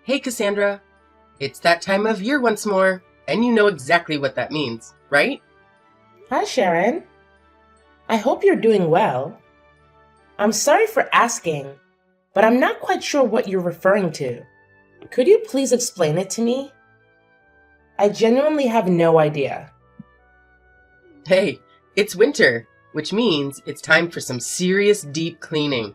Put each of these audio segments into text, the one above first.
Hey, Cassandra. It's that time of year once more, and you know exactly what that means, right? Hi, Sharon. I hope you're doing well. I'm sorry for asking, but I'm not quite sure what you're referring to. Could you please explain it to me? I genuinely have no idea. Hey, it's winter, which means it's time for some serious deep cleaning.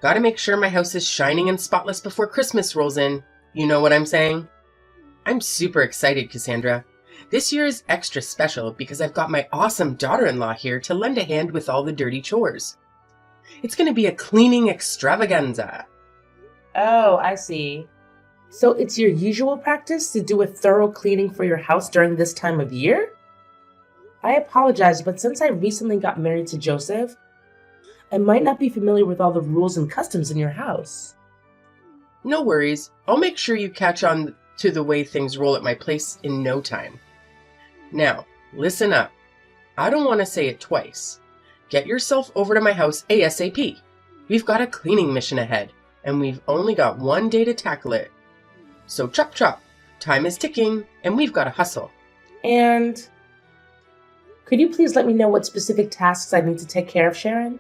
Gotta make sure my house is shining and spotless before Christmas rolls in. You know what I'm saying? I'm super excited, Cassandra. This year is extra special because I've got my awesome daughter-in-law here to lend a hand with all the dirty chores. It's gonna be a cleaning extravaganza. Oh, I see. So it's your usual practice to do a thorough cleaning for your house during this time of year? I apologize, but since I recently got married to Joseph, I might not be familiar with all the rules and customs in your house. No worries, I'll make sure you catch on to the way things roll at my place in no time. Now, listen up. I don't want to say it twice. Get yourself over to my house ASAP. We've got a cleaning mission ahead, and we've only got one day to tackle it. So chop chop, time is ticking, and we've got to hustle. And could you please let me know what specific tasks I need to take care of, Sharon?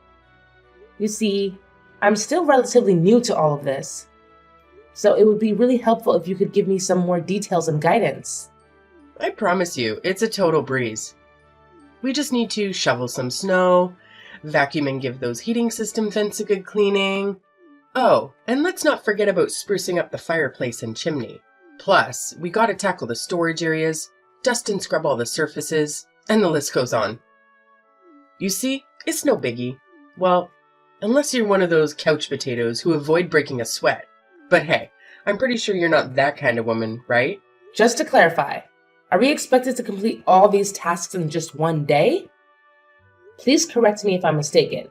You see, I'm still relatively new to all of this, so it would be really helpful if you could give me some more details and guidance. I promise you, it's a total breeze. We just need to shovel some snow, vacuum and give those heating system vents a good cleaning. Oh, and let's not forget about sprucing up the fireplace and chimney. Plus, we gotta tackle the storage areas, dust and scrub all the surfaces, and the list goes on. You see, it's no biggie. Well, unless you're one of those couch potatoes who avoid breaking a sweat. But hey, I'm pretty sure you're not that kind of woman, right? Just to clarify, are we expected to complete all these tasks in just one day? Please correct me if I'm mistaken.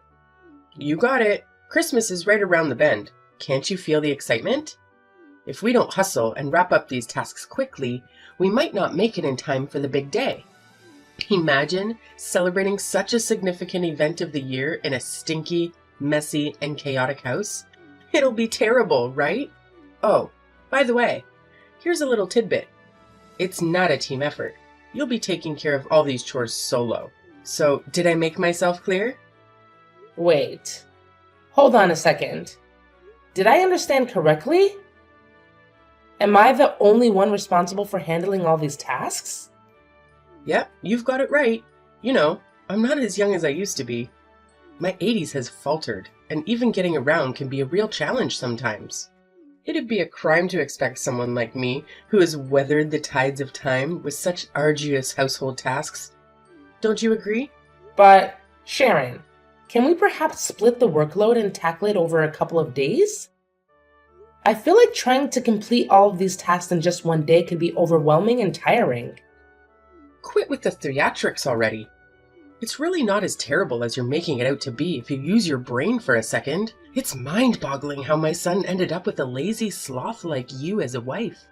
You got it. Christmas is right around the bend. Can't you feel the excitement? If we don't hustle and wrap up these tasks quickly, we might not make it in time for the big day. Imagine celebrating such a significant event of the year in a stinky, messy, and chaotic house. It'll be terrible, right? Oh, by the way, here's a little tidbit. It's not a team effort. You'll be taking care of all these chores solo. So, did I make myself clear? Wait, hold on a second. Did I understand correctly? Am I the only one responsible for handling all these tasks? Yep, you've got it right. You know, I'm not as young as I used to be. My 80s has faltered, and even getting around can be a real challenge sometimes. It'd be a crime to expect someone like me, who has weathered the tides of time with such arduous household tasks. Don't you agree? But, Sharon, can we perhaps split the workload and tackle it over a couple of days? I feel like trying to complete all of these tasks in just one day could be overwhelming and tiring. Quit with the theatrics already. It's really not as terrible as you're making it out to be if you use your brain for a second. It's mind-boggling how my son ended up with a lazy sloth like you as a wife.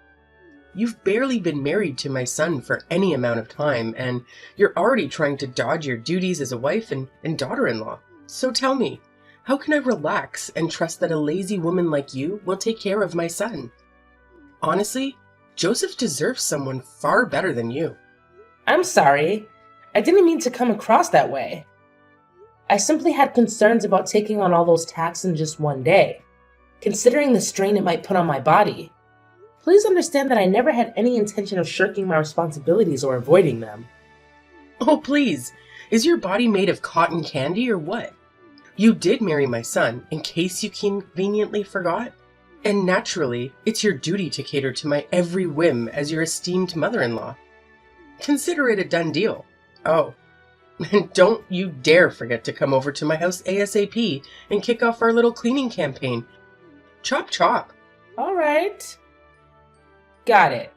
You've barely been married to my son for any amount of time, and you're already trying to dodge your duties as a wife and daughter-in-law. So tell me, how can I relax and trust that a lazy woman like you will take care of my son? Honestly, Joseph deserves someone far better than you. I'm sorry. I didn't mean to come across that way. I simply had concerns about taking on all those tasks in just one day, considering the strain it might put on my body. Please understand that I never had any intention of shirking my responsibilities or avoiding them. Oh, please. Is your body made of cotton candy or what? You did marry my son, in case you conveniently forgot. And naturally, it's your duty to cater to my every whim as your esteemed mother-in-law. Consider it a done deal. Oh, and don't you dare forget to come over to my house ASAP and kick off our little cleaning campaign. Chop chop. All right. Got it.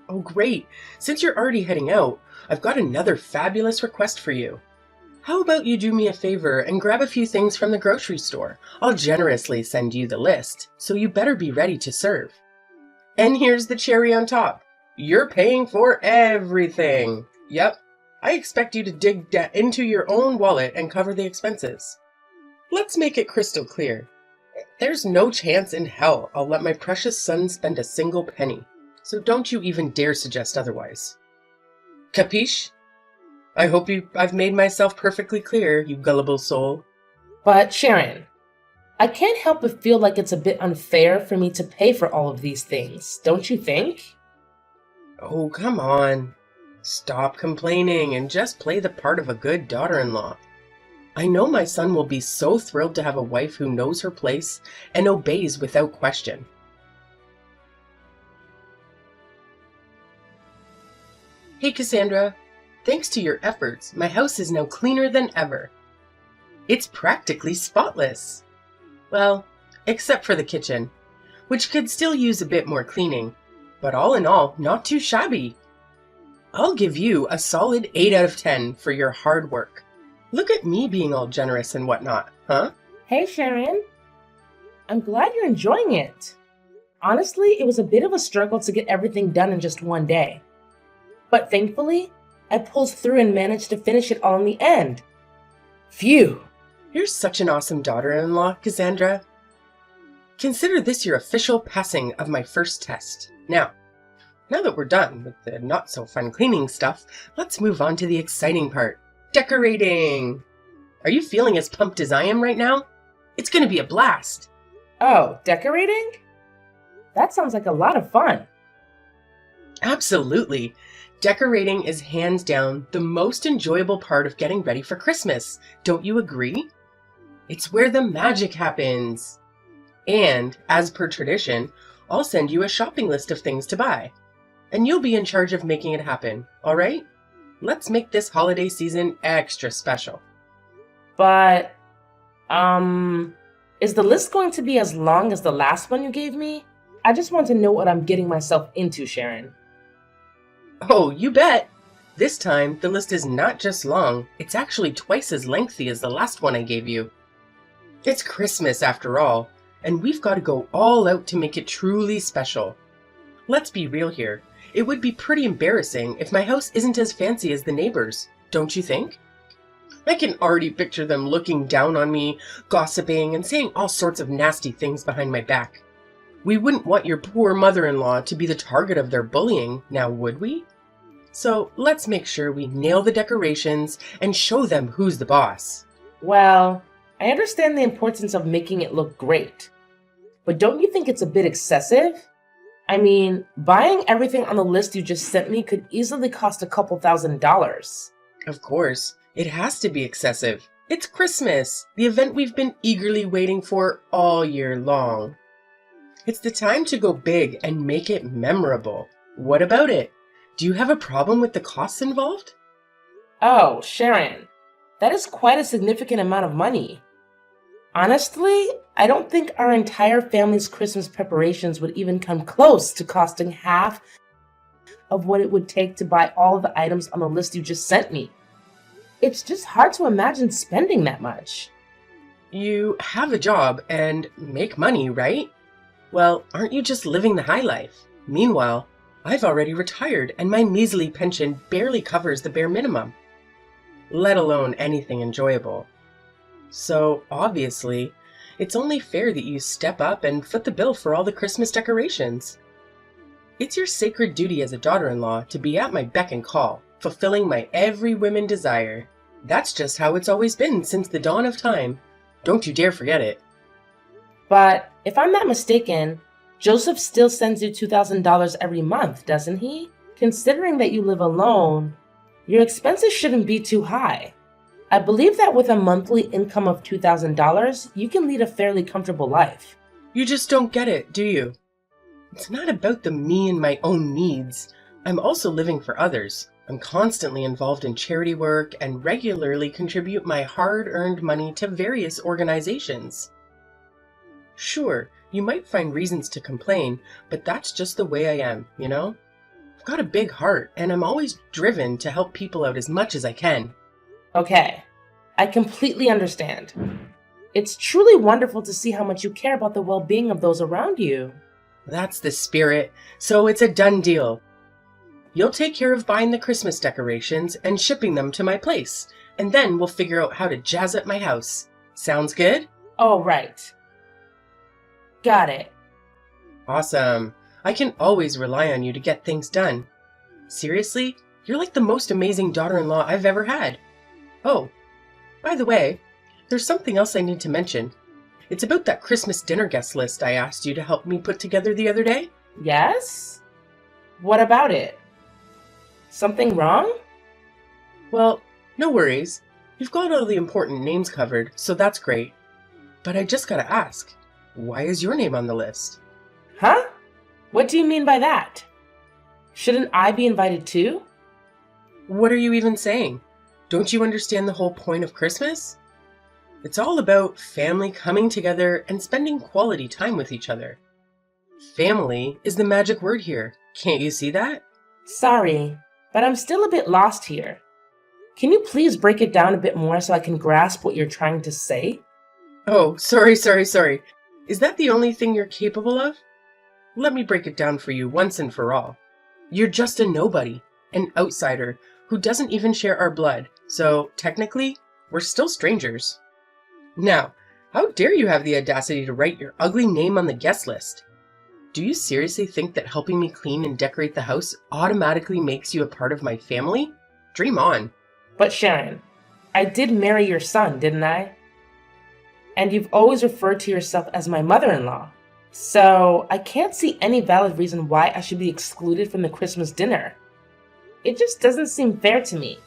Oh, great. Since you're already heading out, I've got another fabulous request for you. How about you do me a favor and grab a few things from the grocery store? I'll generously send you the list, so you better be ready to serve. And here's the cherry on top. You're paying for everything. Yep, I expect you to dig into your own wallet and cover the expenses. Let's make it crystal clear. There's no chance in hell I'll let my precious son spend a single penny, so don't you even dare suggest otherwise. Capiche? I hope I've made myself perfectly clear, you gullible soul. But Sharon, I can't help but feel like it's a bit unfair for me to pay for all of these things, don't you think? Oh, come on. Stop complaining and just play the part of a good daughter-in-law. I know my son will be so thrilled to have a wife who knows her place and obeys without question. Hey, Cassandra. Thanks to your efforts, my house is now cleaner than ever. It's practically spotless. Well, except for the kitchen, which could still use a bit more cleaning, but all in all, not too shabby. I'll give you a solid 8 out of 10 for your hard work. Look at me being all generous and whatnot, huh? Hey Sharon, I'm glad you're enjoying it. Honestly, it was a bit of a struggle to get everything done in just one day. But thankfully, I pulled through and managed to finish it all in the end. Phew! You're such an awesome daughter-in-law, Cassandra. Consider this your official passing of my first test. Now that we're done with the not-so-fun cleaning stuff, let's move on to the exciting part. Decorating! Are you feeling as pumped as I am right now? It's gonna be a blast! Oh, decorating? That sounds like a lot of fun. Absolutely! Decorating is hands down the most enjoyable part of getting ready for Christmas. Don't you agree? It's where the magic happens. And, as per tradition, I'll send you a shopping list of things to buy. And you'll be in charge of making it happen, alright? Let's make this holiday season extra special. But, is the list going to be as long as the last one you gave me? I just want to know what I'm getting myself into, Sharon. Oh, you bet! This time, the list is not just long, it's actually twice as lengthy as the last one I gave you. It's Christmas after all, and we've got to go all out to make it truly special. Let's be real here. It would be pretty embarrassing if my house isn't as fancy as the neighbors, don't you think? I can already picture them looking down on me, gossiping, and saying all sorts of nasty things behind my back. We wouldn't want your poor mother-in-law to be the target of their bullying, now would we? So let's make sure we nail the decorations and show them who's the boss. Well, I understand the importance of making it look great. But don't you think it's a bit excessive? I mean, buying everything on the list you just sent me could easily cost a couple $1,000s. Of course, it has to be excessive. It's Christmas, the event we've been eagerly waiting for all year long. It's the time to go big and make it memorable. What about it? Do you have a problem with the costs involved? Oh, Sharon, that is quite a significant amount of money. Honestly, I don't think our entire family's Christmas preparations would even come close to costing half of what it would take to buy all of the items on the list you just sent me. It's just hard to imagine spending that much. You have a job and make money, right? Well, aren't you just living the high life? Meanwhile, I've already retired and my measly pension barely covers the bare minimum, let alone anything enjoyable. So, obviously, it's only fair that you step up and foot the bill for all the Christmas decorations. It's your sacred duty as a daughter-in-law to be at my beck and call, fulfilling my every whim and desire. That's just how it's always been since the dawn of time. Don't you dare forget it. But if I'm not mistaken, Joseph still sends you $2,000 every month, doesn't he? Considering that you live alone, your expenses shouldn't be too high. I believe that with a monthly income of $2,000, you can lead a fairly comfortable life. You just don't get it, do you? It's not about the me and my own needs. I'm also living for others. I'm constantly involved in charity work and regularly contribute my hard-earned money to various organizations. Sure, you might find reasons to complain, but that's just the way I am, you know? I've got a big heart, and I'm always driven to help people out as much as I can. Okay, I completely understand. It's truly wonderful to see how much you care about the well-being of those around you. That's the spirit, so it's a done deal. You'll take care of buying the Christmas decorations and shipping them to my place, and then we'll figure out how to jazz up my house. Sounds good? Oh, right. Got it. Awesome. I can always rely on you to get things done. Seriously, you're like the most amazing daughter-in-law I've ever had. Oh, by the way, there's something else I need to mention. It's about that Christmas dinner guest list I asked you to help me put together the other day. Yes? What about it? Something wrong? Well, no worries. You've got all the important names covered, so that's great. But I just gotta ask, why is your name on the list? Huh? What do you mean by that? Shouldn't I be invited too? What are you even saying? Don't you understand the whole point of Christmas? It's all about family coming together and spending quality time with each other. Family is the magic word here. Can't you see that? Sorry, but I'm still a bit lost here. Can you please break it down a bit more so I can grasp what you're trying to say? Oh, sorry. Is that the only thing you're capable of? Let me break it down for you once and for all. You're just a nobody, an outsider, who doesn't even share our blood, so technically, we're still strangers. Now, how dare you have the audacity to write your ugly name on the guest list? Do you seriously think that helping me clean and decorate the house automatically makes you a part of my family? Dream on. But Sharon, I did marry your son, didn't I? And you've always referred to yourself as my mother-in-law. So I can't see any valid reason why I should be excluded from the Christmas dinner. It just doesn't seem fair to me.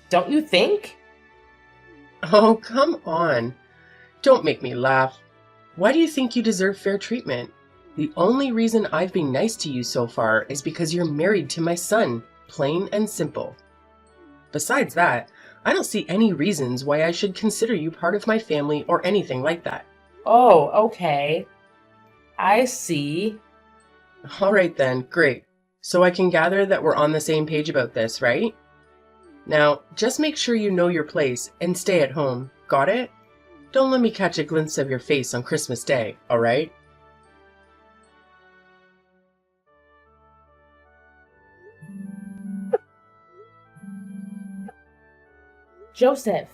Don't you think? Oh, come on. Don't make me laugh. Why do you think you deserve fair treatment? The only reason I've been nice to you so far is because you're married to my son, plain and simple. Besides that, I don't see any reasons why I should consider you part of my family or anything like that. Oh, okay. I see. All right then, great. So I can gather that we're on the same page about this, right? Now, just make sure you know your place and stay at home. Got it? Don't let me catch a glimpse of your face on Christmas Day, all right? Joseph,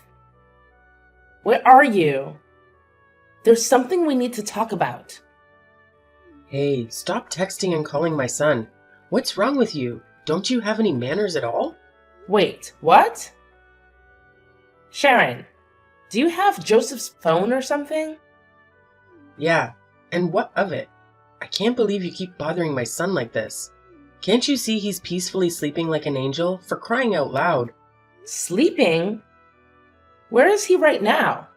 where are you? There's something we need to talk about. Hey, stop texting and calling my son. What's wrong with you? Don't you have any manners at all? Wait, what? Sharon, do you have Joseph's phone or something? Yeah, and what of it? I can't believe you keep bothering my son like this. Can't you see he's peacefully sleeping like an angel? For crying out loud. Sleeping? Where is he right now?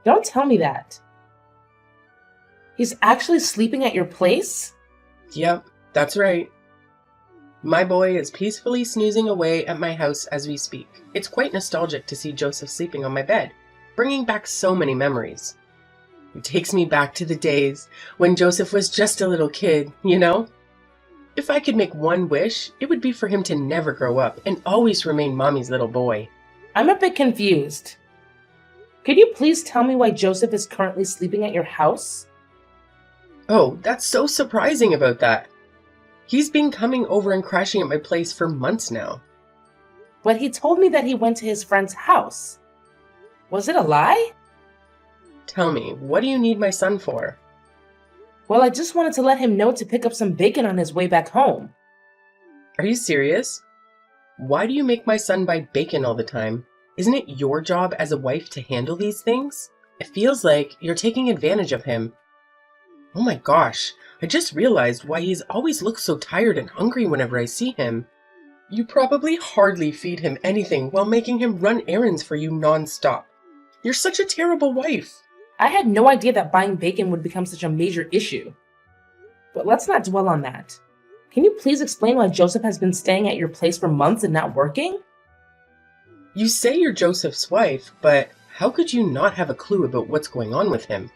Don't tell me that. He's actually sleeping at your place? Yep, that's right. My boy is peacefully snoozing away at my house as we speak. It's quite nostalgic to see Joseph sleeping on my bed, bringing back so many memories. It takes me back to the days when Joseph was just a little kid, you know? If I could make one wish, it would be for him to never grow up and always remain Mommy's little boy. I'm a bit confused. Could you please tell me why Joseph is currently sleeping at your house? Oh, that's so surprising about that. He's been coming over and crashing at my place for months now. But he told me that he went to his friend's house. Was it a lie? Tell me, what do you need my son for? Well, I just wanted to let him know to pick up some bacon on his way back home. Are you serious? Why do you make my son buy bacon all the time? Isn't it your job as a wife to handle these things? It feels like you're taking advantage of him. Oh my gosh, I just realized why he's always looks so tired and hungry whenever I see him. You probably hardly feed him anything while making him run errands for you non-stop. You're such a terrible wife. I had no idea that buying bacon would become such a major issue. But let's not dwell on that. Can you please explain why Joseph has been staying at your place for months and not working? You say you're Joseph's wife, but how could you not have a clue about what's going on with him?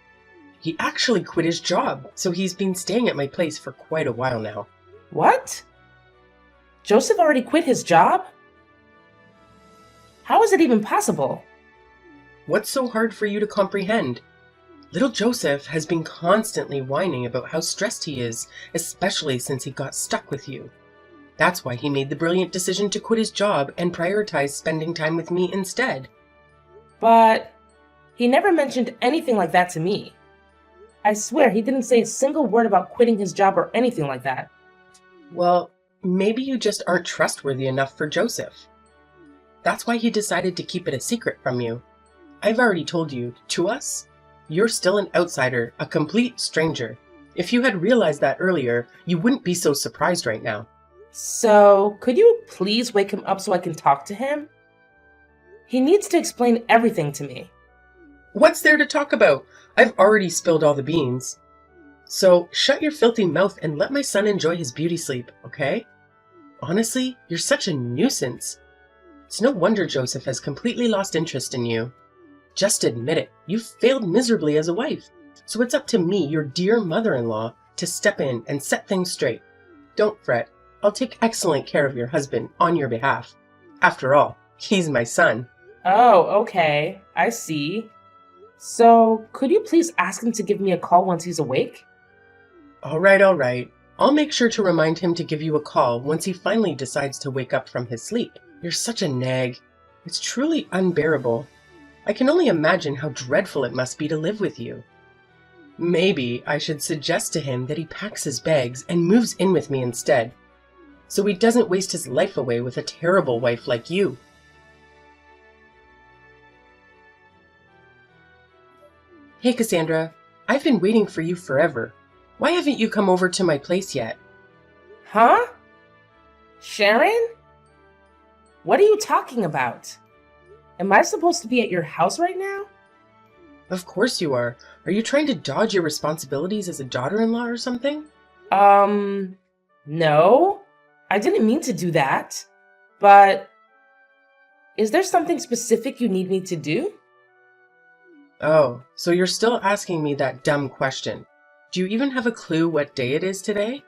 He actually quit his job, so he's been staying at my place for quite a while now. What? Joseph already quit his job? How is it even possible? What's so hard for you to comprehend? Little Joseph has been constantly whining about how stressed he is, especially since he got stuck with you. That's why he made the brilliant decision to quit his job and prioritize spending time with me instead. But he never mentioned anything like that to me. I swear he didn't say a single word about quitting his job or anything like that. Well, maybe you just aren't trustworthy enough for Joseph. That's why he decided to keep it a secret from you. I've already told you, to us, you're still an outsider, a complete stranger. If you had realized that earlier, you wouldn't be so surprised right now. So, could you please wake him up so I can talk to him? He needs to explain everything to me. What's there to talk about? I've already spilled all the beans. So, shut your filthy mouth and let my son enjoy his beauty sleep, okay? Honestly, you're such a nuisance. It's no wonder Joseph has completely lost interest in you. Just admit it, you've failed miserably as a wife. So it's up to me, your dear mother-in-law, to step in and set things straight. Don't fret. I'll take excellent care of your husband on your behalf. After all, he's my son. Oh, okay. I see. So, could you please ask him to give me a call once he's awake? All right. I'll make sure to remind him to give you a call once he finally decides to wake up from his sleep. You're such a nag. It's truly unbearable. I can only imagine how dreadful it must be to live with you. Maybe I should suggest to him that he packs his bags and moves in with me instead, so he doesn't waste his life away with a terrible wife like you. Hey Cassandra, I've been waiting for you forever. Why haven't you come over to my place yet? Huh? Sharon? What are you talking about? Am I supposed to be at your house right now? Of course you are. Are you trying to dodge your responsibilities as a daughter-in-law or something? No. I didn't mean to do that. But is there something specific you need me to do? Oh, so you're still asking me that dumb question. Do you even have a clue what day it is today?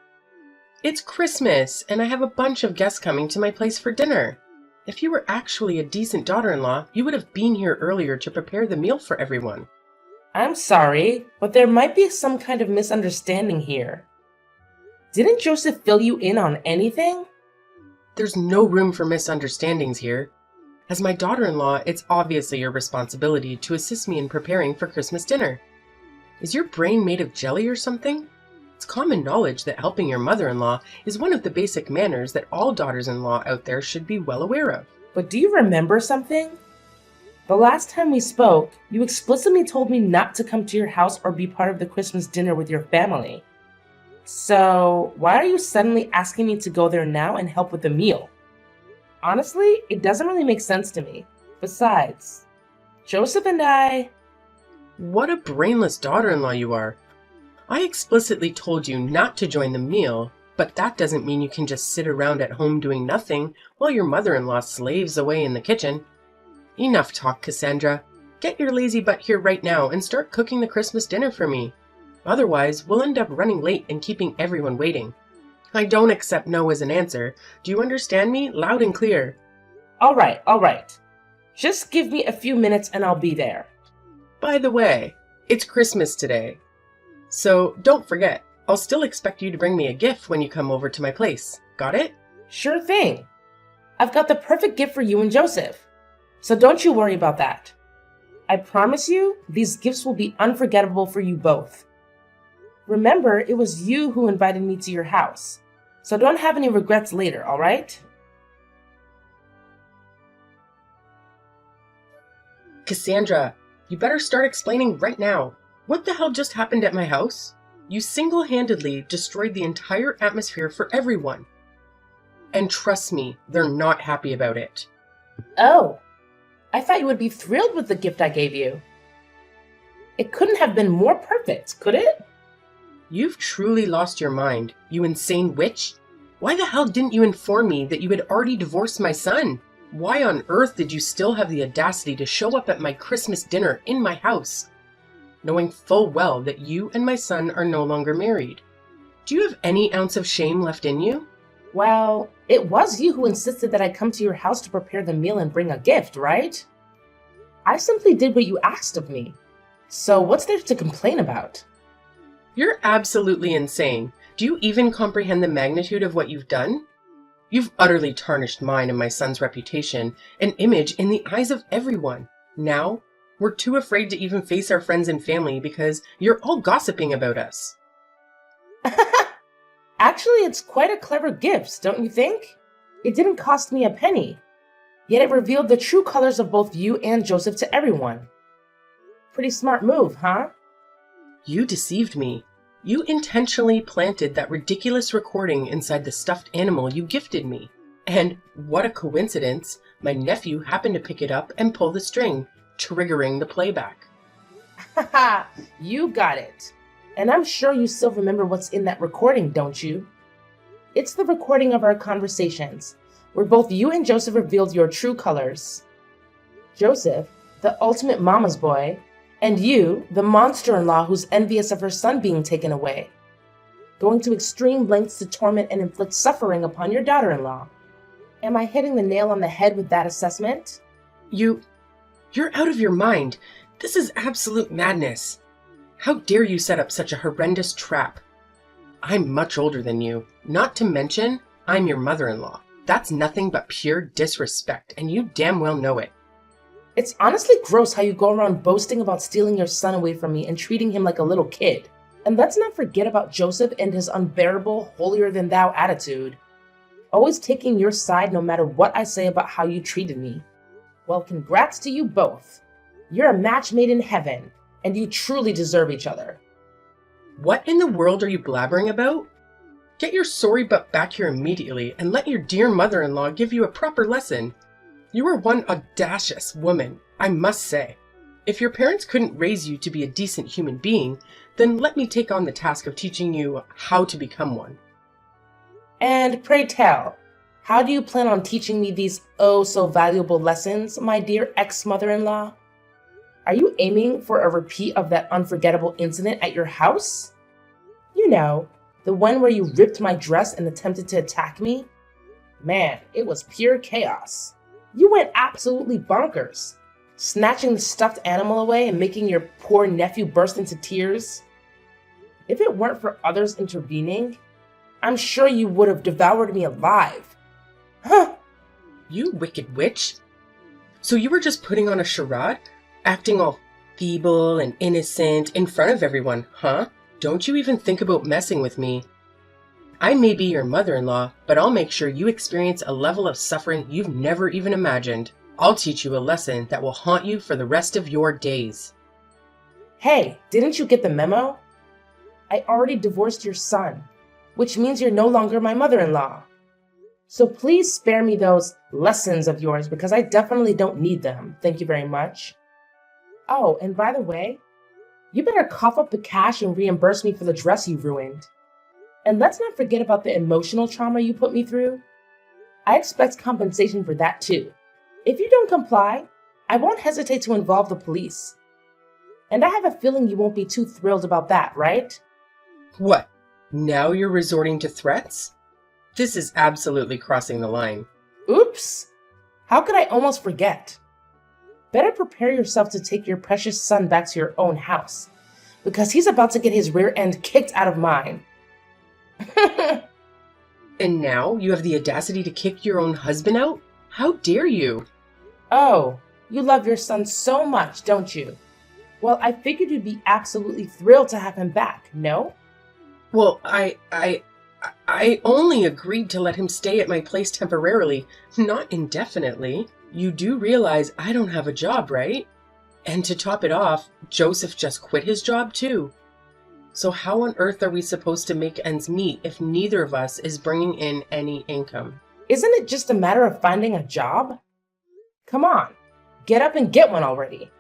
It's Christmas, and I have a bunch of guests coming to my place for dinner. If you were actually a decent daughter-in-law, you would have been here earlier to prepare the meal for everyone. I'm sorry, but there might be some kind of misunderstanding here. Didn't Joseph fill you in on anything? There's no room for misunderstandings here. As my daughter-in-law, it's obviously your responsibility to assist me in preparing for Christmas dinner. Is your brain made of jelly or something? It's common knowledge that helping your mother-in-law is one of the basic manners that all daughters-in-law out there should be well aware of. But do you remember something? The last time we spoke, you explicitly told me not to come to your house or be part of the Christmas dinner with your family. So, why are you suddenly asking me to go there now and help with the meal? Honestly, it doesn't really make sense to me. Besides, Joseph and I... What a brainless daughter-in-law you are. I explicitly told you not to join the meal, but that doesn't mean you can just sit around at home doing nothing while your mother-in-law slaves away in the kitchen. Enough talk, Cassandra. Get your lazy butt here right now and start cooking the Christmas dinner for me. Otherwise, we'll end up running late and keeping everyone waiting. I don't accept no as an answer. Do you understand me? Loud and clear. All right. Just give me a few minutes and I'll be there. By the way, it's Christmas today. So don't forget, I'll still expect you to bring me a gift when you come over to my place. Got it? Sure thing. I've got the perfect gift for you and Joseph. So don't you worry about that. I promise you, these gifts will be unforgettable for you both. Remember, it was you who invited me to your house. So don't have any regrets later, all right? Cassandra, you better start explaining right now. What the hell just happened at my house? You single-handedly destroyed the entire atmosphere for everyone. And trust me, they're not happy about it. Oh, I thought you would be thrilled with the gift I gave you. It couldn't have been more perfect, could it? You've truly lost your mind, you insane witch. Why the hell didn't you inform me that you had already divorced my son? Why on earth did you still have the audacity to show up at my Christmas dinner in my house, knowing full well that you and my son are no longer married? Do you have any ounce of shame left in you? Well, it was you who insisted that I come to your house to prepare the meal and bring a gift, right? I simply did what you asked of me. So what's there to complain about? You're absolutely insane. Do you even comprehend the magnitude of what you've done? You've utterly tarnished mine and my son's reputation and image in the eyes of everyone. Now, We're too afraid to even face our friends and family because you're all gossiping about us. Actually, it's quite a clever gift, don't you think? It didn't cost me a penny, yet it revealed the true colors of both you and Joseph to everyone. Pretty smart move, huh? You deceived me. You intentionally planted that ridiculous recording inside the stuffed animal you gifted me. And what a coincidence, my nephew happened to pick it up and pull the string, triggering the playback. Haha, you got it. And I'm sure you still remember what's in that recording, don't you? It's the recording of our conversations, where both you and Joseph revealed your true colors. Joseph, the ultimate mama's boy, and you, the monster-in-law who's envious of her son being taken away, going to extreme lengths to torment and inflict suffering upon your daughter-in-law. Am I hitting the nail on the head with that assessment? You're out of your mind. This is absolute madness. How dare you set up such a horrendous trap? I'm much older than you. Not to mention, I'm your mother-in-law. That's nothing but pure disrespect, and you damn well know it. It's honestly gross how you go around boasting about stealing your son away from me and treating him like a little kid. And let's not forget about Joseph and his unbearable, holier-than-thou attitude. Always taking your side no matter what I say about how you treated me. Well, congrats to you both. You're a match made in heaven, and you truly deserve each other. What in the world are you blabbering about? Get your sorry butt back here immediately and let your dear mother-in-law give you a proper lesson. You are one audacious woman, I must say. If your parents couldn't raise you to be a decent human being, then let me take on the task of teaching you how to become one. And pray tell, how do you plan on teaching me these oh-so-valuable lessons, my dear ex-mother-in-law? Are you aiming for a repeat of that unforgettable incident at your house? You know, the one where you ripped my dress and attempted to attack me? Man, it was pure chaos. You went absolutely bonkers, snatching the stuffed animal away and making your poor nephew burst into tears. If it weren't for others intervening, I'm sure you would have devoured me alive. Huh? You wicked witch. So you were just putting on a charade? Acting all feeble and innocent in front of everyone, huh? Don't you even think about messing with me. I may be your mother-in-law, but I'll make sure you experience a level of suffering you've never even imagined. I'll teach you a lesson that will haunt you for the rest of your days. Hey, didn't you get the memo? I already divorced your son, which means you're no longer my mother-in-law. So please spare me those lessons of yours because I definitely don't need them. Thank you very much. Oh, and by the way, you better cough up the cash and reimburse me for the dress you ruined. And let's not forget about the emotional trauma you put me through. I expect compensation for that too. If you don't comply, I won't hesitate to involve the police. And I have a feeling you won't be too thrilled about that, right? What? Now you're resorting to threats? This is absolutely crossing the line. Oops! How could I almost forget? Better prepare yourself to take your precious son back to your own house, because he's about to get his rear end kicked out of mine. And now you have the audacity to kick your own husband out? How dare you? Oh, you love your son so much, don't you? Well, I figured you'd be absolutely thrilled to have him back, no? Well, I only agreed to let him stay at my place temporarily, not indefinitely. You do realize I don't have a job, right? And to top it off, Joseph just quit his job too. So how on earth are we supposed to make ends meet if neither of us is bringing in any income? Isn't it just a matter of finding a job? Come on, get up and get one already.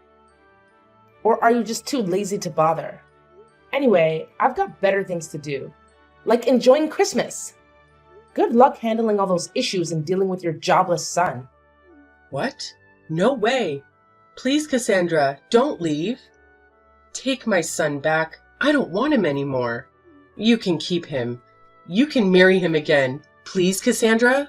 Or are you just too lazy to bother? Anyway, I've got better things to do, like enjoying Christmas. Good luck handling all those issues and dealing with your jobless son. What? No way. Please, Cassandra, don't leave. Take my son back. I don't want him anymore. You can keep him. You can marry him again. Please, Cassandra?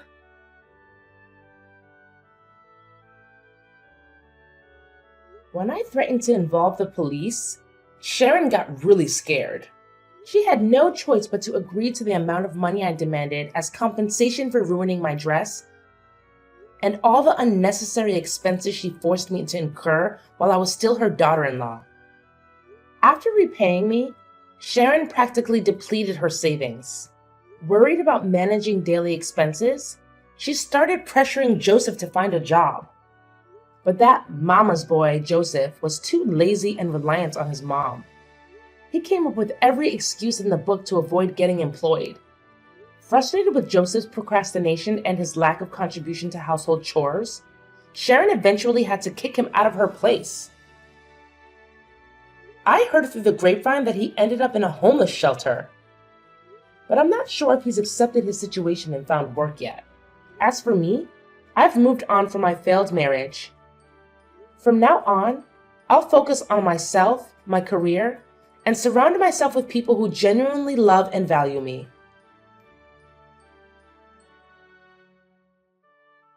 When I threatened to involve the police, Sharon got really scared. She had no choice but to agree to the amount of money I demanded as compensation for ruining my dress. and all the unnecessary expenses she forced me to incur while I was still her daughter-in-law. After repaying me, Sharon practically depleted her savings. Worried about managing daily expenses, she started pressuring Joseph to find a job. But that mama's boy, Joseph, was too lazy and reliant on his mom. He came up with every excuse in the book to avoid getting employed. Frustrated with Joseph's procrastination and his lack of contribution to household chores, Sharon eventually had to kick him out of her place. I heard through the grapevine that he ended up in a homeless shelter, but I'm not sure if he's accepted his situation and found work yet. As for me, I've moved on from my failed marriage. From now on, I'll focus on myself, my career, and surround myself with people who genuinely love and value me.